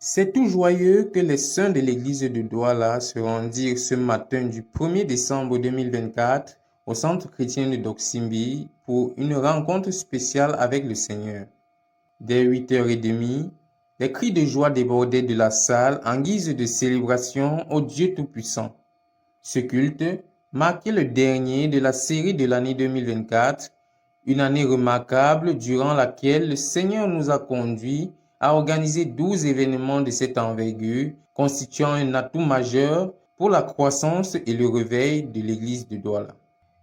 C'est tout joyeux que les saints de l'église de Douala se rendirent ce matin du 1er décembre 2024 au centre chrétien de Doksimbi pour une rencontre spéciale avec le Seigneur. Dès 8h30, les cris de joie débordaient de la salle en guise de célébration au Dieu Tout-Puissant. Ce culte marquait le dernier de la série de l'année 2024, une année remarquable durant laquelle le Seigneur nous a conduits à organiser 12 événements de cette envergure, constituant un atout majeur pour la croissance et le réveil de l'église de Douala.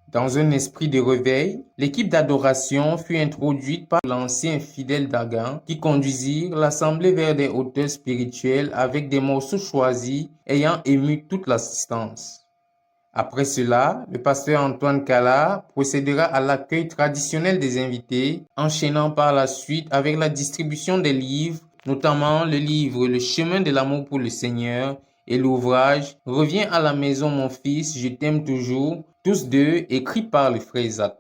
Dans un esprit de réveil, l'équipe d'adoration fut introduite par l'ancien fidèle Dagan qui conduisirent l'assemblée vers des hauteurs spirituelles avec des morceaux choisis ayant ému toute l'assistance. Après cela, le pasteur Antoine Kala procédera à l'accueil traditionnel des invités, enchaînant par la suite avec la distribution des livres, notamment le livre Le chemin de l'amour pour le Seigneur et l'ouvrage Reviens à la maison mon fils, je t'aime toujours, tous deux écrits par le frère Isaac.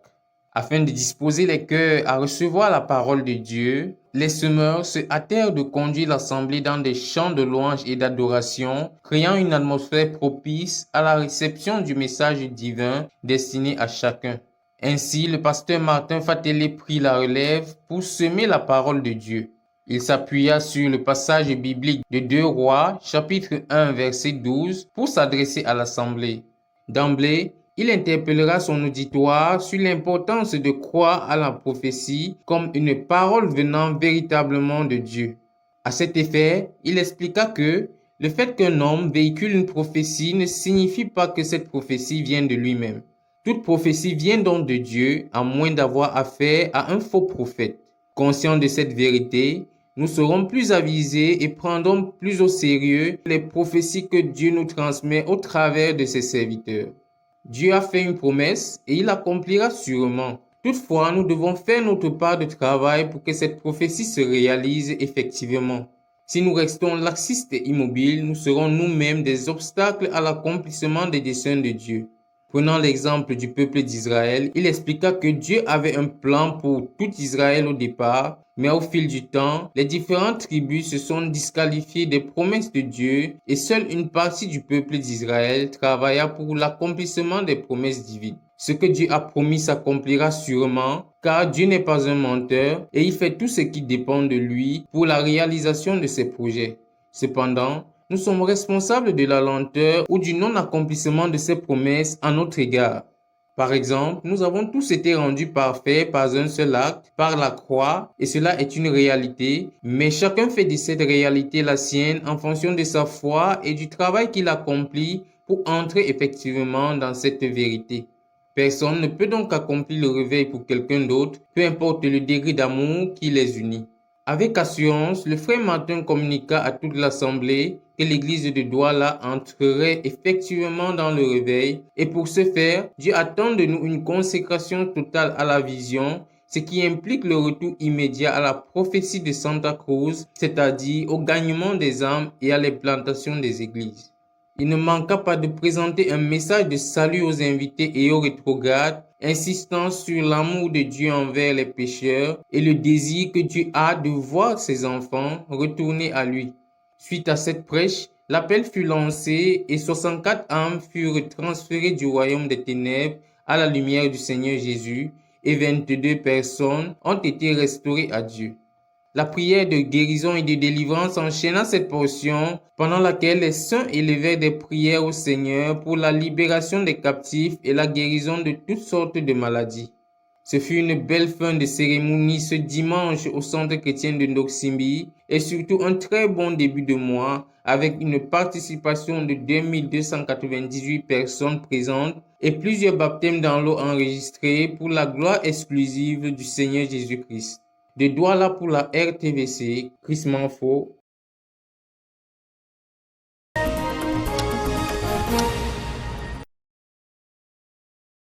Afin de disposer les cœurs à recevoir la parole de Dieu, les semeurs se hâtèrent de conduire l'assemblée dans des chants de louange et d'adoration, créant une atmosphère propice à la réception du message divin destiné à chacun. Ainsi, le pasteur Martin Fatélé prit la relève pour semer la parole de Dieu. Il s'appuya sur le passage biblique de 2 Rois, chapitre 1, verset 12, pour s'adresser à l'assemblée. D'emblée, il interpellera son auditoire sur l'importance de croire à la prophétie comme une parole venant véritablement de Dieu. À cet effet, il expliqua que le fait qu'un homme véhicule une prophétie ne signifie pas que cette prophétie vient de lui-même. Toute prophétie vient donc de Dieu, à moins d'avoir affaire à un faux prophète. Conscients de cette vérité, nous serons plus avisés et prendrons plus au sérieux les prophéties que Dieu nous transmet au travers de ses serviteurs. Dieu a fait une promesse et il l'accomplira sûrement. Toutefois, nous devons faire notre part de travail pour que cette prophétie se réalise effectivement. Si nous restons laxistes et immobiles, nous serons nous-mêmes des obstacles à l'accomplissement des desseins de Dieu. Prenant l'exemple du peuple d'Israël, il expliqua que Dieu avait un plan pour tout Israël au départ, mais au fil du temps, les différentes tribus se sont disqualifiées des promesses de Dieu et seule une partie du peuple d'Israël travailla pour l'accomplissement des promesses divines. Ce que Dieu a promis s'accomplira sûrement, car Dieu n'est pas un menteur et il fait tout ce qui dépend de lui pour la réalisation de ses projets. Cependant, nous sommes responsables de la lenteur ou du non-accomplissement de ces promesses à notre égard. Par exemple, nous avons tous été rendus parfaits par un seul acte, par la croix, et cela est une réalité, mais chacun fait de cette réalité la sienne en fonction de sa foi et du travail qu'il accomplit pour entrer effectivement dans cette vérité. Personne ne peut donc accomplir le réveil pour quelqu'un d'autre, peu importe le degré d'amour qui les unit. Avec assurance, le frère Martin communiqua à toute l'assemblée que l'église de Douala entrerait effectivement dans le réveil et pour ce faire, Dieu attend de nous une consécration totale à la vision, ce qui implique le retour immédiat à la prophétie de Santa Cruz, c'est-à-dire au gagnement des âmes et à l'implantation des églises. Il ne manqua pas de présenter un message de salut aux invités et aux rétrogrades, insistant sur l'amour de Dieu envers les pécheurs et le désir que Dieu a de voir ses enfants retourner à lui. Suite à cette prêche, l'appel fut lancé et 64 âmes furent transférées du royaume des ténèbres à la lumière du Seigneur Jésus et 22 personnes ont été restaurées à Dieu. La prière de guérison et de délivrance enchaîna cette portion pendant laquelle les saints élevèrent des prières au Seigneur pour la libération des captifs et la guérison de toutes sortes de maladies. Ce fut une belle fin de cérémonie ce dimanche au centre chrétien de Doksimbi et surtout un très bon début de mois avec une participation de 2298 personnes présentes et plusieurs baptêmes dans l'eau enregistrés pour la gloire exclusive du Seigneur Jésus-Christ. De Douala pour la RTVC, Chris Manfo,